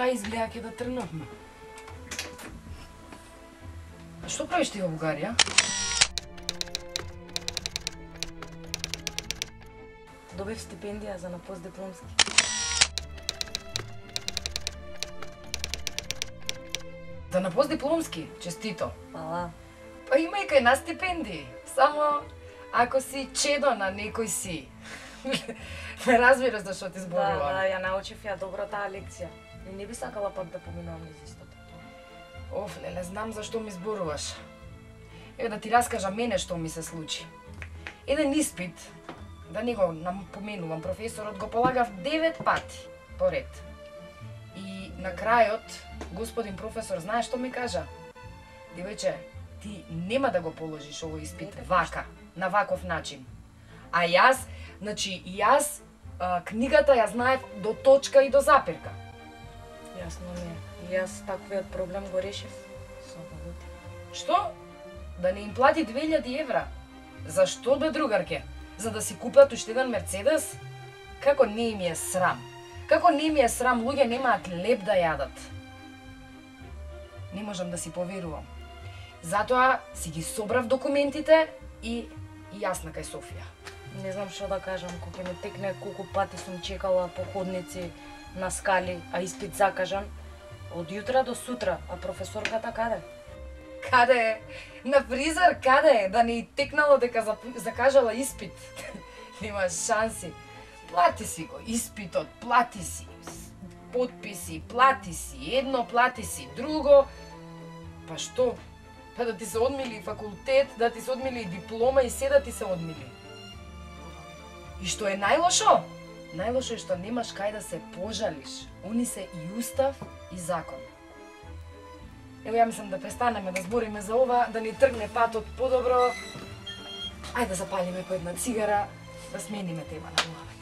Па изгледа ќе да тргнавме. А што правиш ти во Бугарија? Добив стипендија за на постдипломски. Да на постдипломски? Честито. Фала. Па има и кај нас стипендии. Само ако си чедо на некој си. Ме разбираш за што ти зборувам. Да, ја научив ја добро таа лекција. И не би сакала пак да поминувам низ истото. Оф, леле, знам за што ми зборуваш. Еве да ти раскажа мене што ми се случи. Еден испит, да не го напоменувам, професорот го полагав 9 пати поред. И на крајот, господин професор, знаеш што ми кажа? Девојче, ти нема да го положиш овој испит вака, на ваков начин. А јас, книгата ја знаев до точка и до запирка. Јасно ми е. И јас таквиот проблем го решив со валути. Што? Да не им плати 2000 евра? Зашто бе, другарке? За да си купат уште еден Мерцедес? Како не им е срам? Како не ми е срам, луѓе немаат леп да јадат. Не можам да си поверувам. Затоа си ги собрав документите и јас на кај Софија. Не знам што да кажам, кога ми текне колку пати сум чекала по ходници, на скали, а испит закажан. Од јутра до сутра, а професорката каде? Каде е? На фризер каде е? Да не и текнало дека закажала испит. Нема шанси. Плати си го испитот, плати си подписи, плати си едно, плати си друго. Па што? Па да ти се одмили факултет, да ти се одмили диплома и се да ти се одмили. И што е најлошо? Најлошо е што немаш кај да се пожалиш. Они се и устав и закон. Ево, ја мислам да престанеме да збориме за ова, да ни тргне патот подобро. Ајде да запалиме по една цигара, да смениме тема на главата.